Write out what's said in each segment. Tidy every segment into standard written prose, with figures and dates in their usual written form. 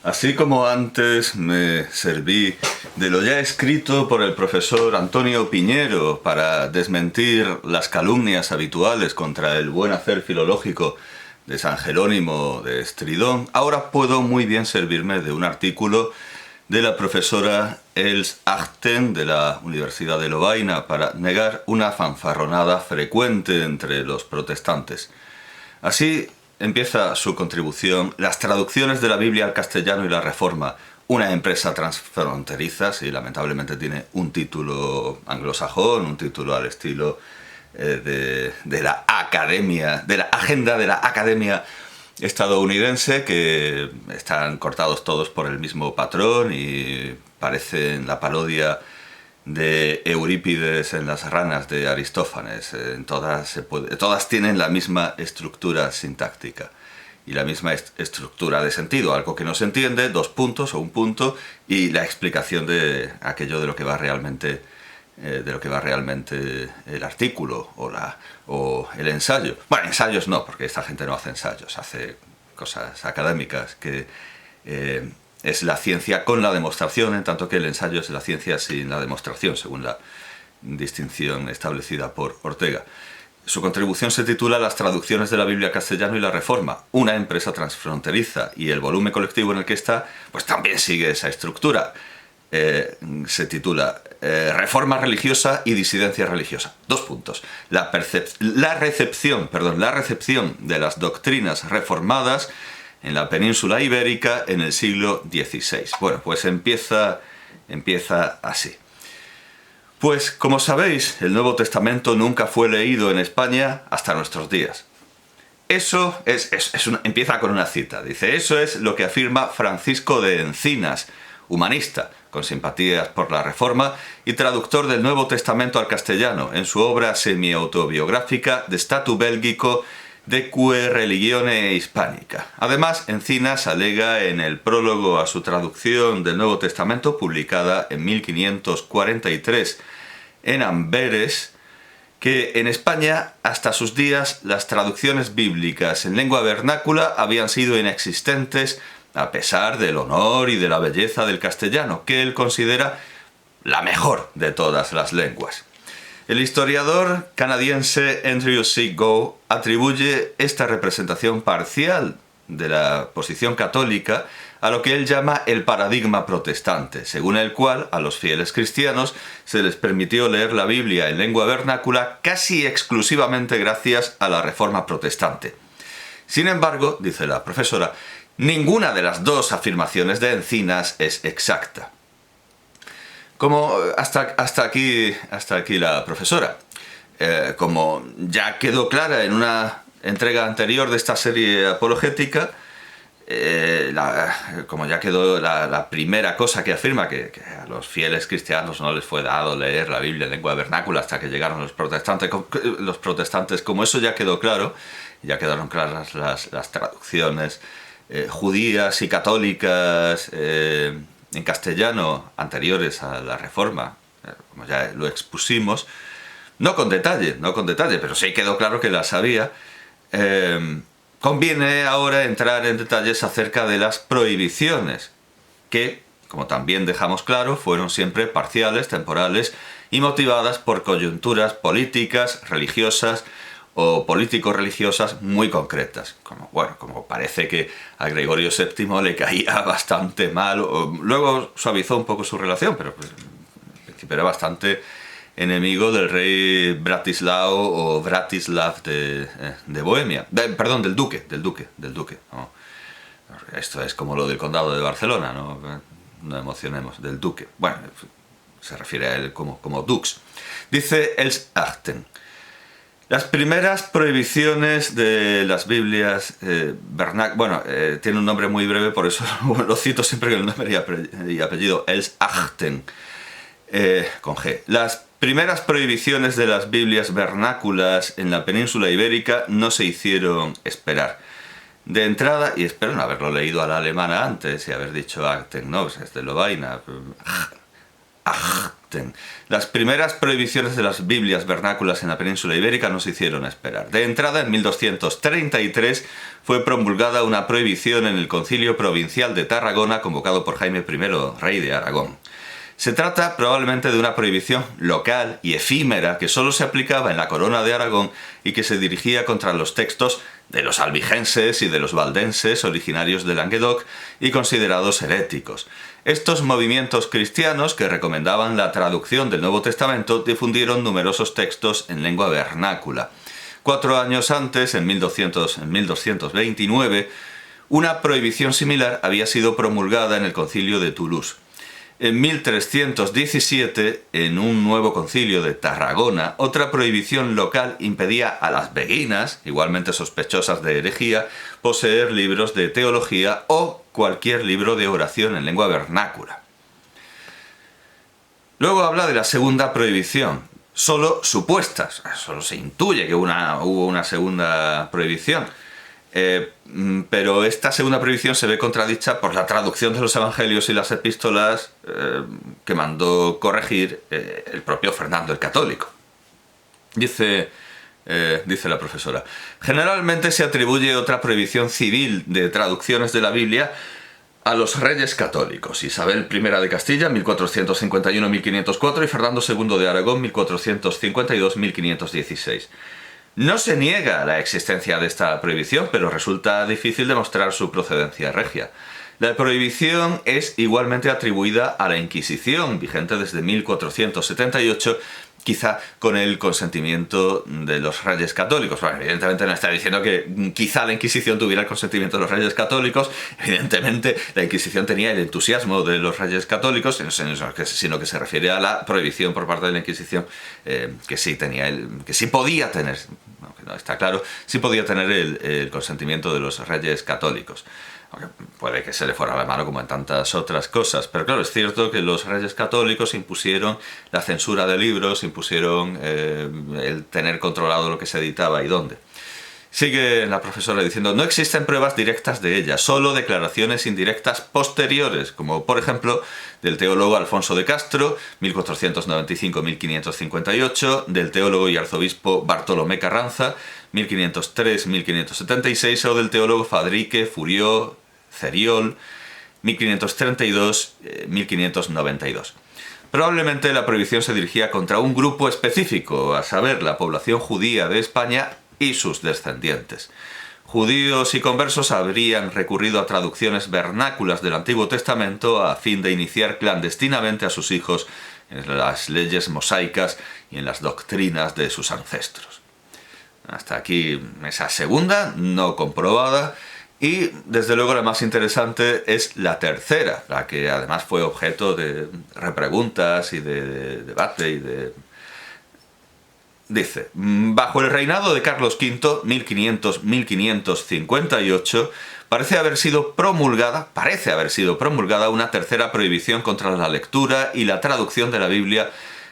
Así como antes me serví de lo ya escrito por el profesor Antonio Piñero para desmentir las calumnias habituales contra el buen hacer filológico de San Jerónimo de Estridón, ahora puedo muy bien servirme de un artículo de la profesora Els Achten de la Universidad de Lovaina para negar una fanfarronada frecuente entre los protestantes. Así empieza su contribución: las traducciones de la Biblia al castellano y la Reforma, una empresa transfronteriza. Sí, lamentablemente tiene un título anglosajón, un título al estilo de la academia, de la agenda de la academia estadounidense, que están cortados todos por el mismo patrón y parecen la parodia de Eurípides en las ranas de Aristófanes. Todas tienen la misma estructura sintáctica y la misma estructura de sentido, algo que no se entiende, dos puntos o un punto, y la explicación de aquello de lo que va realmente el artículo o el ensayo. Bueno, ensayos no, porque esta gente no hace ensayos, hace cosas académicas, que es la ciencia con la demostración, en tanto que el ensayo es la ciencia sin la demostración, según la distinción establecida por Ortega. Su contribución se titula Las traducciones de la Biblia al castellano y la Reforma, una empresa transfronteriza, y el volumen colectivo en el que está, pues también sigue esa estructura. Se titula Reforma religiosa y disidencia religiosa. Dos puntos. La recepción de las doctrinas reformadas en la península ibérica en el siglo XVI. Bueno, pues empieza así. Pues, como sabéis, el Nuevo Testamento nunca fue leído en España hasta nuestros días. Eso empieza con una cita. Dice: eso es lo que afirma Francisco de Encinas, humanista, con simpatías por la Reforma y traductor del Nuevo Testamento al castellano, en su obra semi-autobiográfica De Statu Belgico deque religione hispanica. Además, Encinas alega en el prólogo a su traducción del Nuevo Testamento, publicada en 1543 en Amberes, que en España, hasta sus días, las traducciones bíblicas en lengua vernácula habían sido inexistentes, a pesar del honor y de la belleza del castellano, que él considera la mejor de todas las lenguas. El historiador canadiense Andrew C. Goh atribuye esta representación parcial de la posición católica a lo que él llama el paradigma protestante, según el cual a los fieles cristianos se les permitió leer la Biblia en lengua vernácula casi exclusivamente gracias a la Reforma protestante. Sin embargo, dice la profesora, ninguna de las dos afirmaciones de Encinas es exacta. Como hasta aquí la profesora. Como ya quedó clara en una entrega anterior de esta serie apologética, como ya quedó la primera cosa que afirma, que a los fieles cristianos no les fue dado leer la Biblia en lengua vernácula hasta que llegaron los protestantes, como eso ya quedó claro, ya quedaron claras las traducciones judías y católicas en castellano anteriores a la Reforma, como ya lo expusimos, no con detalle, pero sí quedó claro que las había. Conviene ahora entrar en detalles acerca de las prohibiciones, que, como también dejamos claro, fueron siempre parciales, temporales y motivadas por coyunturas políticas, religiosas o político-religiosas muy concretas. Como parece que a Gregorio VII le caía bastante mal, luego suavizó un poco su relación, pero pues, en principio era bastante enemigo del rey Bratislao o Bratislav de Bohemia. Perdón, del duque. No. Esto es como lo del condado de Barcelona, no emocionemos, del duque. Bueno, se refiere a él como dux. Dice Els Achten: las primeras prohibiciones de las Biblias tiene un nombre muy breve, por eso lo cito siempre con el nombre y apellido, Els Achten, con G. Las primeras prohibiciones de las Biblias vernáculas en la península ibérica no se hicieron esperar. De entrada, y espero no haberlo leído a la alemana antes y haber dicho Achten, no, pues es de Lovaina. adopten. Las primeras prohibiciones de las Biblias vernáculas en la península ibérica no se hicieron esperar. De entrada, en 1233 fue promulgada una prohibición en el Concilio Provincial de Tarragona, convocado por Jaime I, rey de Aragón. Se trata probablemente de una prohibición local y efímera que solo se aplicaba en la Corona de Aragón y que se dirigía contra los textos de los albigenses y de los valdenses originarios de Languedoc y considerados heréticos. Estos movimientos cristianos que recomendaban la traducción del Nuevo Testamento difundieron numerosos textos en lengua vernácula. 4 años antes, en 1229, una prohibición similar había sido promulgada en el Concilio de Toulouse. En 1317, en un nuevo concilio de Tarragona, otra prohibición local impedía a las beguinas, igualmente sospechosas de herejía, poseer libros de teología o cualquier libro de oración en lengua vernácula. Luego habla de la segunda prohibición, solo supuestas, solo se intuye que hubo una segunda prohibición. Pero esta segunda prohibición se ve contradicha por la traducción de los evangelios y las epístolas que mandó corregir el propio Fernando el Católico. Dice la profesora: generalmente se atribuye otra prohibición civil de traducciones de la Biblia a los reyes católicos, Isabel I de Castilla, 1451-1504, y Fernando II de Aragón, 1452-1516. No se niega la existencia de esta prohibición, pero resulta difícil demostrar su procedencia regia. La prohibición es igualmente atribuida a la Inquisición, vigente desde 1478, quizá con el consentimiento de los reyes católicos. Bueno, evidentemente no está diciendo que quizá la Inquisición tuviera el consentimiento de los reyes católicos. Evidentemente la Inquisición tenía el entusiasmo de los reyes católicos, sino que se refiere a la prohibición por parte de la Inquisición, que sí podía tener, aunque no está claro, sí podía tener el consentimiento de los reyes católicos. Aunque puede que se le fuera la mano como en tantas otras cosas. Pero claro, es cierto que los reyes católicos impusieron la censura de libros, impusieron el tener controlado lo que se editaba y dónde. Sigue la profesora diciendo: no existen pruebas directas de ella, solo declaraciones indirectas posteriores, como por ejemplo del teólogo Alfonso de Castro, 1495-1558, del teólogo y arzobispo Bartolomé Carranza, 1503-1576, o del teólogo Fadrique Furió Ceriol, 1532-1592. Probablemente la prohibición se dirigía contra un grupo específico, a saber, la población judía de España y sus descendientes. Judíos y conversos habrían recurrido a traducciones vernáculas del Antiguo Testamento a fin de iniciar clandestinamente a sus hijos en las leyes mosaicas y en las doctrinas de sus ancestros. Hasta aquí esa segunda, no comprobada, y desde luego la más interesante es la tercera, la que además fue objeto de repreguntas y de debate y de... Dice: bajo el reinado de Carlos V, 1500-1558, parece haber sido promulgada una tercera prohibición contra la lectura y la traducción de la Biblia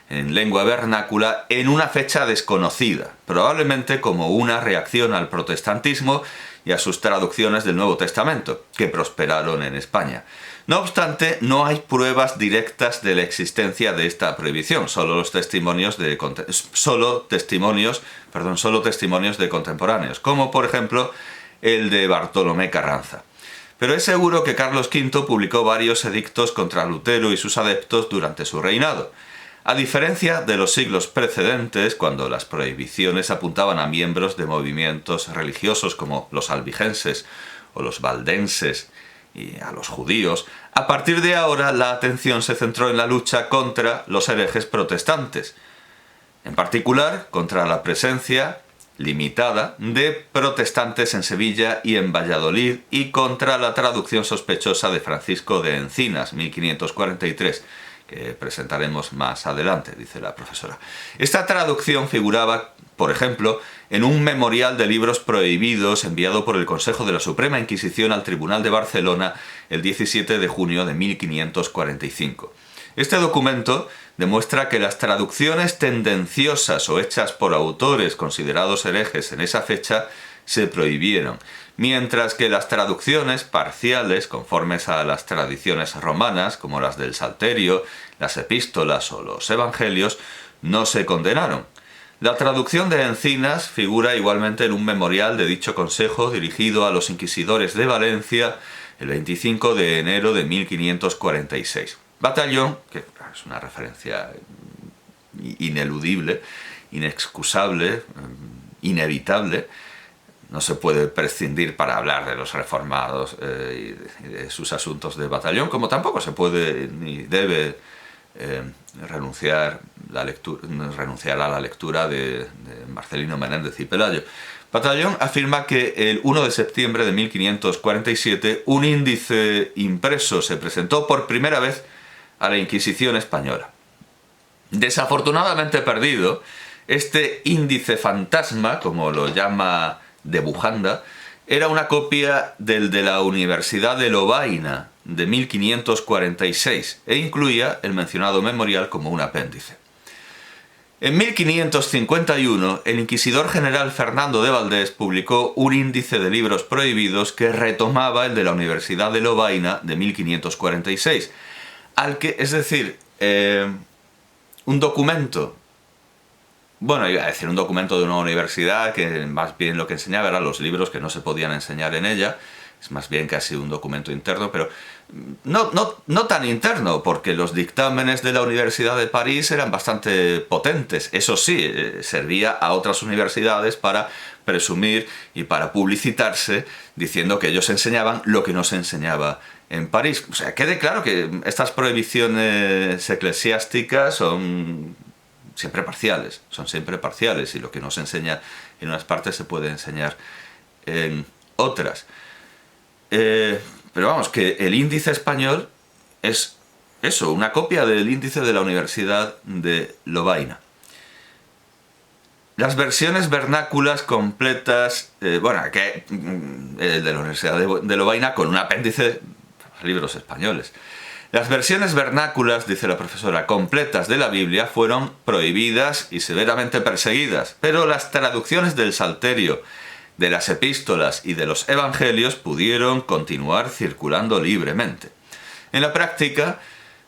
en lengua vernácula en una fecha desconocida, probablemente como una reacción al protestantismo y a sus traducciones del Nuevo Testamento, que prosperaron en España. No obstante, no hay pruebas directas de la existencia de esta prohibición, solo testimonios de contemporáneos, como por ejemplo el de Bartolomé Carranza. Pero es seguro que Carlos V publicó varios edictos contra Lutero y sus adeptos durante su reinado. A diferencia de los siglos precedentes, cuando las prohibiciones apuntaban a miembros de movimientos religiosos como los albigenses o los valdenses y a los judíos, a partir de ahora la atención se centró en la lucha contra los herejes protestantes, en particular contra la presencia limitada de protestantes en Sevilla y en Valladolid y contra la traducción sospechosa de Francisco de Encinas, 1543, que presentaremos más adelante, dice la profesora. Esta traducción figuraba, por ejemplo, en un memorial de libros prohibidos enviado por el Consejo de la Suprema Inquisición al Tribunal de Barcelona el 17 de junio de 1545. Este documento demuestra que las traducciones tendenciosas o hechas por autores considerados herejes en esa fecha se prohibieron, mientras que las traducciones parciales, conformes a las tradiciones romanas, como las del Salterio, las epístolas o los evangelios, no se condenaron. La traducción de Encinas figura igualmente en un memorial de dicho consejo dirigido a los inquisidores de Valencia el 25 de enero de 1546. Batallón, que es una referencia ineludible, inexcusable, inevitable, no se puede prescindir para hablar de los reformados y de sus asuntos de Batallón, como tampoco se puede ni debe renunciar a la lectura de Marcelino Menéndez y Pelayo. Batallón afirma que el 1 de septiembre de 1547 un índice impreso se presentó por primera vez a la Inquisición española. Desafortunadamente perdido, este índice fantasma, como lo llama de Bujanda, era una copia del de la Universidad de Lovaina de 1546 e incluía el mencionado memorial como un apéndice. En 1551, el inquisidor general Fernando de Valdés publicó un índice de libros prohibidos que retomaba el de la Universidad de Lovaina de 1546, es decir, un documento, bueno, iba a decir un documento de una universidad que más bien lo que enseñaba eran los libros que no se podían enseñar en ella, es más bien casi un documento interno, pero no tan interno, porque los dictámenes de la Universidad de París eran bastante potentes. Eso sí, servía a otras universidades para presumir y para publicitarse, diciendo que ellos enseñaban lo que no se enseñaba en París. O sea, quede claro que estas prohibiciones eclesiásticas son siempre parciales, y lo que no se enseña en unas partes se puede enseñar en otras. Pero vamos, que el índice español es eso, una copia del índice de la Universidad de Lovaina. Las versiones vernáculas completas, el de la Universidad de Lovaina con un apéndice, libros españoles. Las versiones vernáculas, dice la profesora, completas de la Biblia fueron prohibidas y severamente perseguidas, pero las traducciones del Salterio, de las epístolas y de los evangelios pudieron continuar circulando libremente. En la práctica,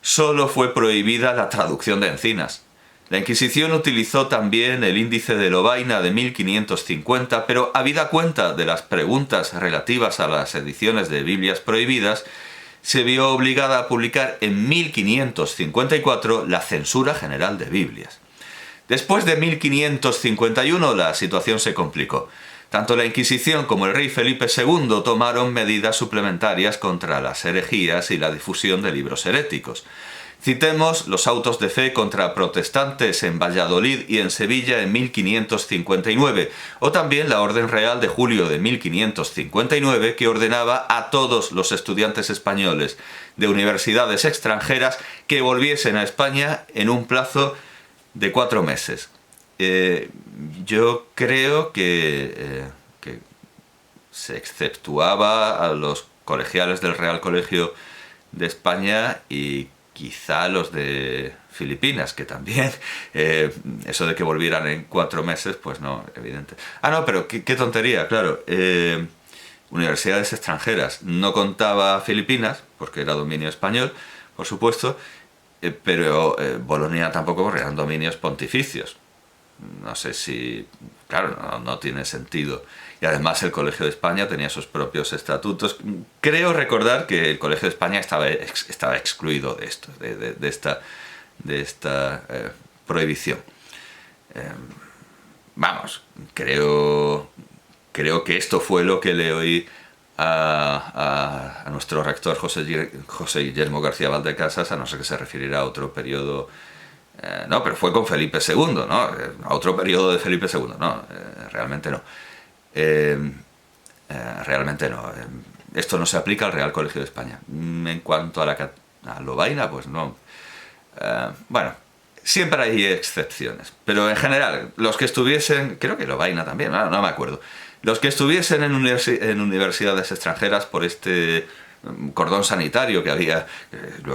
solo fue prohibida la traducción de Encinas. La Inquisición utilizó también el índice de Lovaina de 1550, pero habida cuenta de las preguntas relativas a las ediciones de Biblias prohibidas, se vio obligada a publicar en 1554 la Censura General de Biblias. Después de 1551 la situación se complicó. Tanto la Inquisición como el rey Felipe II tomaron medidas suplementarias contra las herejías y la difusión de libros heréticos. Citemos los autos de fe contra protestantes en Valladolid y en Sevilla en 1559, o también la Orden Real de julio de 1559 que ordenaba a todos los estudiantes españoles de universidades extranjeras que volviesen a España en un plazo de 4 meses. Yo creo que se exceptuaba a los colegiales del Real Colegio de España y quizá los de Filipinas, que también, eso de que volvieran en 4 meses, pues no, evidente. No, pero qué tontería, claro. Universidades extranjeras. No contaba Filipinas, porque era dominio español, por supuesto, pero Bolonia tampoco, porque eran dominios pontificios. No sé si... Claro, no tiene sentido. Y además el Colegio de España tenía sus propios estatutos. Creo recordar que el Colegio de España estaba excluido de esto, de esta prohibición. Creo que esto fue lo que le oí a nuestro rector José Guillermo García Valdecasas, a no ser que se refiriera a otro periodo. No, pero fue con Felipe II, ¿no? A otro periodo de Felipe II, no, realmente no. Realmente no. Esto no se aplica al Real Colegio de España. En cuanto a Lovaina, pues no. Siempre hay excepciones, pero en general, los que estuviesen, creo que Lovaina también, no me acuerdo, los que estuviesen en universidades extranjeras por este cordón sanitario que había,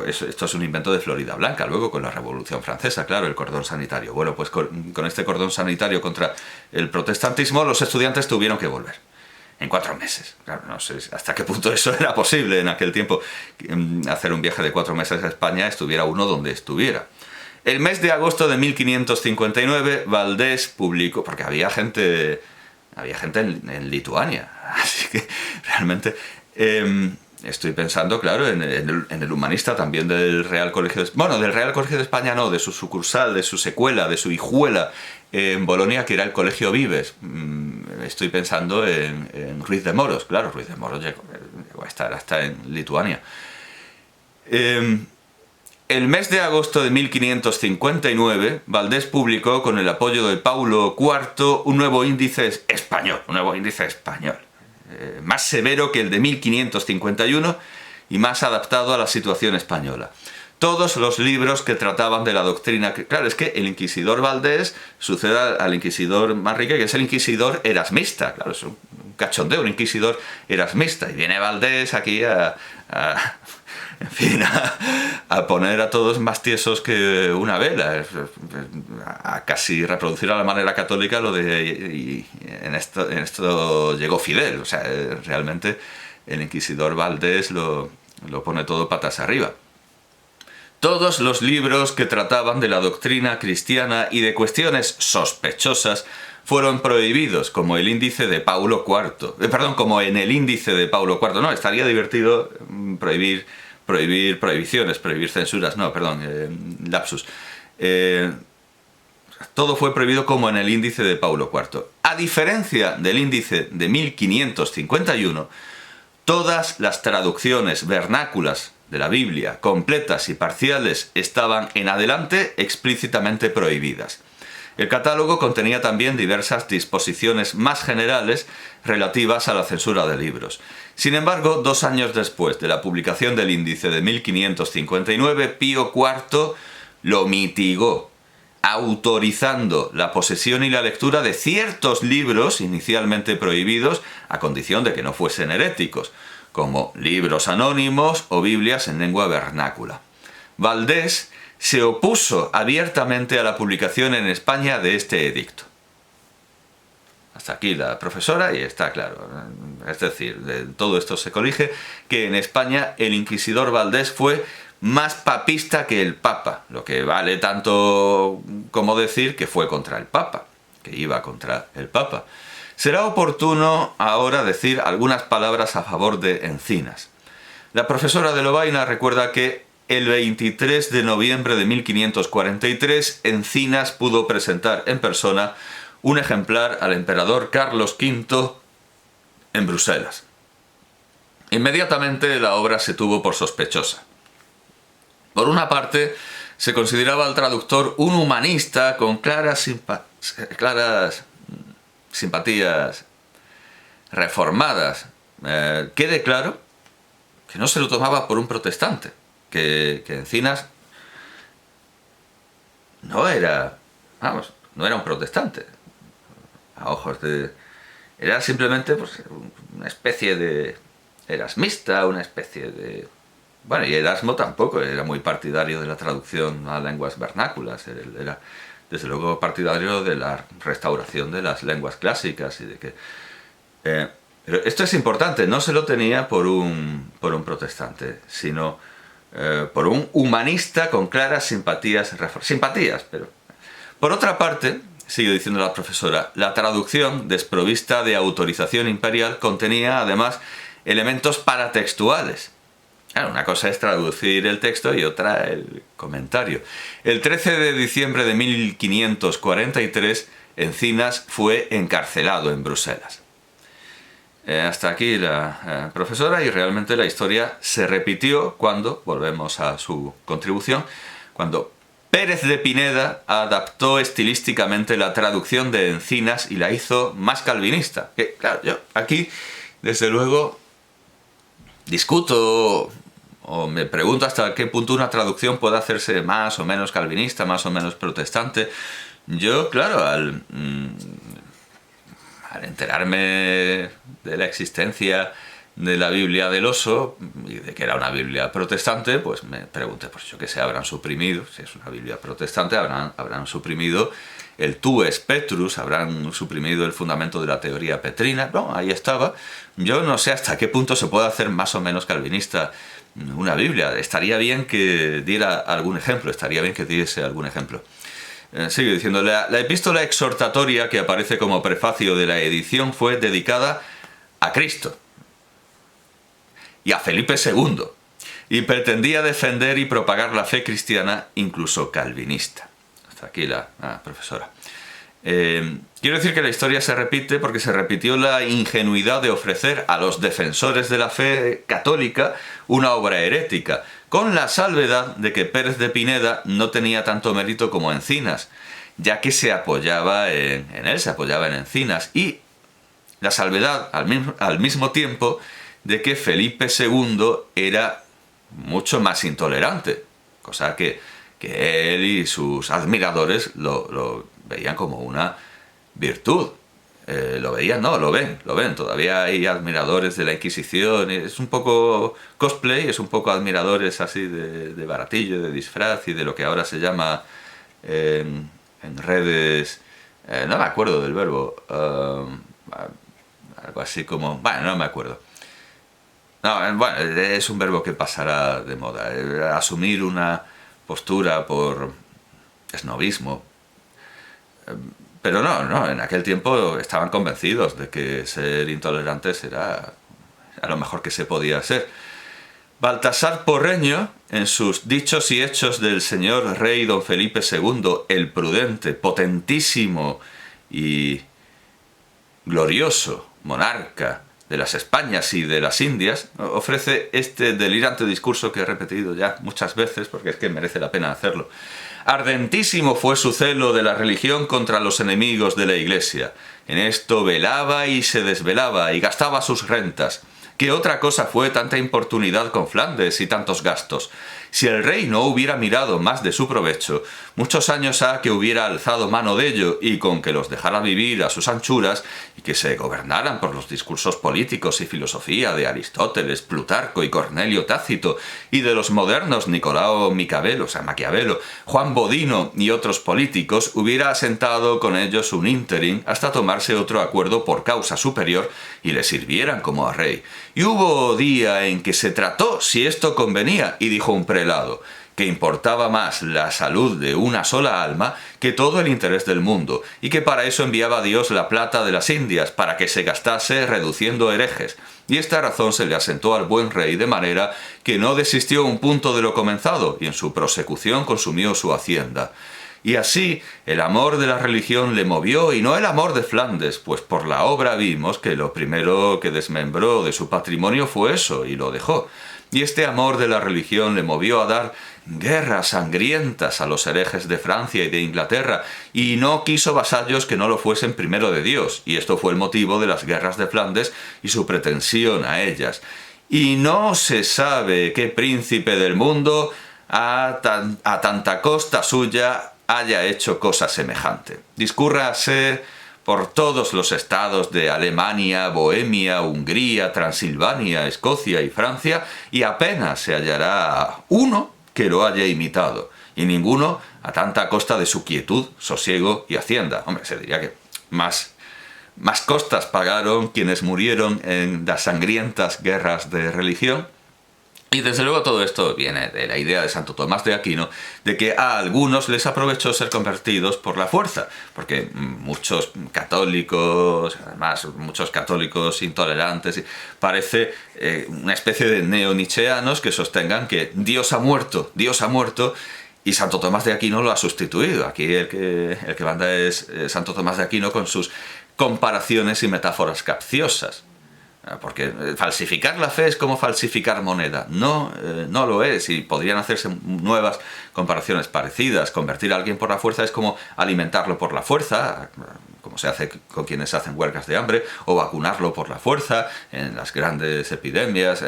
esto es un invento de Florida Blanca, luego con la Revolución Francesa, claro, el cordón sanitario. Bueno, pues con este cordón sanitario contra el protestantismo, los estudiantes tuvieron que volver. en 4 meses. Claro, no sé hasta qué punto eso era posible en aquel tiempo. Hacer un viaje de 4 meses a España, estuviera uno donde estuviera. El mes de agosto de 1559, Valdés publicó, porque había gente en Lituania, así que realmente estoy pensando, claro, en el humanista también del Real Colegio de España, bueno, del Real Colegio de España no, de su sucursal, de su secuela, de su hijuela en Bolonia, que era el Colegio Vives. Estoy pensando en Ruiz de Moros, claro, Ruiz de Moros llegó a estar hasta en Lituania. El mes de agosto de 1559, Valdés publicó, con el apoyo de Paulo IV, un nuevo índice español, más severo que el de 1551 y más adaptado a la situación española. Todos los libros que trataban de la doctrina... Claro, es que el inquisidor Valdés sucede al inquisidor Manrique, que es el inquisidor erasmista. Claro, es un cachondeo, un inquisidor erasmista. Y viene Valdés aquí en fin, a poner a todos más tiesos que una vela, a casi reproducir a la manera católica lo de... Y en esto llegó Fidel, o sea, realmente el inquisidor Valdés lo pone todo patas arriba. Todos los libros que trataban de la doctrina cristiana y de cuestiones sospechosas fueron prohibidos, como el índice de Paulo IV. Como en el índice de Paulo IV. No, estaría divertido prohibir prohibiciones, prohibir censuras, lapsus. Todo fue prohibido como en el índice de Paulo IV. A diferencia del índice de 1551, todas las traducciones vernáculas de la Biblia, completas y parciales, estaban en adelante explícitamente prohibidas. El catálogo contenía también diversas disposiciones más generales relativas a la censura de libros. Sin embargo, 2 años después de la publicación del índice de 1559, Pío IV lo mitigó, autorizando la posesión y la lectura de ciertos libros inicialmente prohibidos, a condición de que no fuesen heréticos, como libros anónimos o Biblias en lengua vernácula. Valdés se opuso abiertamente a la publicación en España de este edicto. Hasta aquí la profesora y está claro. Es decir, de todo esto se colige que en España el inquisidor Valdés fue más papista que el Papa, lo que vale tanto como decir que fue contra el Papa, que iba contra el Papa. Será oportuno ahora decir algunas palabras a favor de Encinas. La profesora de Lovaina recuerda que el 23 de noviembre de 1543 Encinas pudo presentar en persona un ejemplar al emperador Carlos V en Bruselas. Inmediatamente la obra se tuvo por sospechosa. Por una parte, se consideraba al traductor un humanista con claras simpatías reformadas. Quede claro que no se lo tomaba por un protestante, que Encinas no era un protestante, a ojos de... Era simplemente una especie de erasmista, una especie de... Bueno, y Erasmo tampoco era muy partidario de la traducción a lenguas vernáculas, era desde luego partidario de la restauración de las lenguas clásicas y de que... pero esto es importante, no se lo tenía por un protestante, sino por un humanista con claras simpatías, pero... Por otra parte, sigue diciendo la profesora, la traducción, desprovista de autorización imperial, contenía además elementos paratextuales. Claro, una cosa es traducir el texto y otra el comentario. El 13 de diciembre de 1543, Encinas fue encarcelado en Bruselas. Hasta aquí la profesora, y realmente la historia se repitió cuando, volvemos a su contribución, cuando Pérez de Pineda adaptó estilísticamente la traducción de Encinas y la hizo más calvinista. Que, claro, yo aquí, desde luego, discuto o me pregunto hasta qué punto una traducción puede hacerse más o menos calvinista, más o menos protestante. Yo, claro, al enterarme de la existencia de la Biblia del Oso y de que era una Biblia protestante, pues me pregunté, pues yo qué sé, habrán suprimido, si es una Biblia protestante, habrán suprimido el Tues Petrus, habrán suprimido el fundamento de la teoría petrina. No, ahí estaba. Yo no sé hasta qué punto se puede hacer más o menos calvinista una Biblia. Estaría bien que diera algún ejemplo, estaría bien que diese algún ejemplo. Sigue diciendo, la epístola exhortatoria que aparece como prefacio de la edición fue dedicada a Cristo y a Felipe II, y pretendía defender y propagar la fe cristiana, incluso calvinista. Hasta aquí la profesora. Quiero decir que la historia se repite porque se repitió la ingenuidad de ofrecer a los defensores de la fe católica una obra herética, con la salvedad de que Pérez de Pineda no tenía tanto mérito como Encinas, ya que se apoyaba en él, se apoyaba en Encinas, y la salvedad al mismo tiempo de que Felipe II era mucho más intolerante, cosa que él y sus admiradores lo veían como una virtud. Lo veían, no, lo ven. Todavía hay admiradores de la Inquisición, es un poco cosplay, es un poco admiradores así de baratillo, de disfraz y de lo que ahora se llama en redes, no me acuerdo del verbo, algo así como, bueno, no me acuerdo. No, bueno, es un verbo que pasará de moda. Asumir una postura por esnovismo. Pero no, en aquel tiempo estaban convencidos de que ser intolerantes era a lo mejor que se podía ser. Baltasar Porreño, en sus Dichos y Hechos del señor rey don Felipe II, el prudente, potentísimo y glorioso monarca de las Españas y de las Indias, ofrece este delirante discurso que he repetido ya muchas veces porque es que merece la pena hacerlo. Ardentísimo fue su celo de la religión contra los enemigos de la Iglesia. En esto velaba y se desvelaba y gastaba sus rentas. ¿Qué otra cosa fue tanta importunidad con Flandes y tantos gastos? Si el rey no hubiera mirado más de su provecho, muchos años ha que hubiera alzado mano de ello y con que los dejara vivir a sus anchuras y que se gobernaran por los discursos políticos y filosofía de Aristóteles, Plutarco y Cornelio Tácito y de los modernos Nicolao Maquiavelo, Juan Bodino y otros políticos, hubiera asentado con ellos un ínterin hasta tomarse otro acuerdo por causa superior y le sirvieran como a rey. Y hubo día en que se trató si esto convenía, y dijo un prelado, que importaba más la salud de una sola alma que todo el interés del mundo, y que para eso enviaba Dios la plata de las Indias, para que se gastase reduciendo herejes. Y esta razón se le asentó al buen rey de manera que no desistió un punto de lo comenzado, y en su prosecución consumió su hacienda. Y así el amor de la religión le movió, y no el amor de Flandes, pues por la obra vimos que lo primero que desmembró de su patrimonio fue eso, y lo dejó. Y este amor de la religión le movió a dar guerras sangrientas a los herejes de Francia y de Inglaterra, y no quiso vasallos que no lo fuesen primero de Dios, y esto fue el motivo de las guerras de Flandes y su pretensión a ellas. Y no se sabe qué príncipe del mundo a tanta costa suya haya hecho cosa semejante. Discúrrase por todos los estados de Alemania, Bohemia, Hungría, Transilvania, Escocia y Francia, y apenas se hallará uno que lo haya imitado, y ninguno a tanta costa de su quietud, sosiego y hacienda. Hombre, se diría que más costas pagaron quienes murieron en las sangrientas guerras de religión. Y desde luego todo esto viene de la idea de Santo Tomás de Aquino de que a algunos les aprovechó ser convertidos por la fuerza, porque muchos católicos, además muchos católicos intolerantes, parece una especie de neonicheanos que sostengan que Dios ha muerto, y Santo Tomás de Aquino lo ha sustituido. Aquí el que manda es Santo Tomás de Aquino con sus comparaciones y metáforas capciosas. Porque falsificar la fe es como falsificar moneda. No lo es, y podrían hacerse nuevas comparaciones parecidas. Convertir a alguien por la fuerza es como alimentarlo por la fuerza, como se hace con quienes hacen huelgas de hambre, o vacunarlo por la fuerza en las grandes epidemias,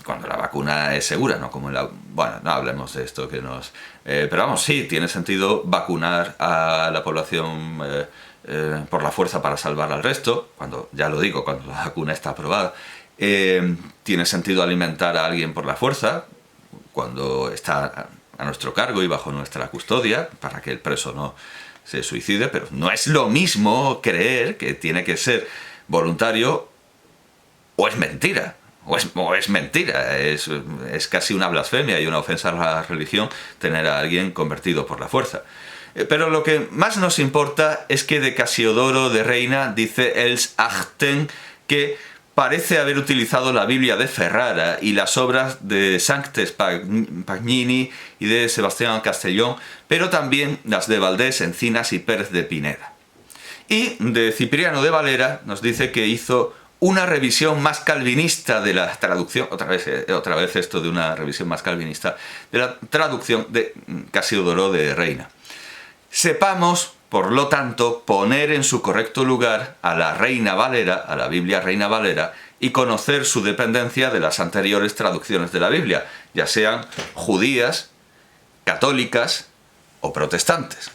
cuando la vacuna es segura, no como en la... Bueno, no hablemos de esto que nos... pero vamos, sí, tiene sentido vacunar a la población por la fuerza para salvar al resto, cuando, ya lo digo, cuando la vacuna está aprobada. Tiene sentido alimentar a alguien por la fuerza, cuando está a nuestro cargo y bajo nuestra custodia, para que el preso no se suicide, pero no es lo mismo creer que tiene que ser voluntario, o es mentira. O es mentira, es casi una blasfemia y una ofensa a la religión tener a alguien convertido por la fuerza. Pero lo que más nos importa es que de Casiodoro de Reina dice Els Achten que parece haber utilizado la Biblia de Ferrara y las obras de Sanctes Pagnini y de Sebastián Castellón, pero también las de Valdés, Encinas y Pérez de Pineda. Y de Cipriano de Valera nos dice que hizo una revisión más calvinista de la traducción, otra vez esto de una revisión más calvinista, de la traducción de Casiodoro de Reina. Sepamos, por lo tanto, poner en su correcto lugar a la Reina Valera, a la Biblia Reina Valera, y conocer su dependencia de las anteriores traducciones de la Biblia, ya sean judías, católicas o protestantes.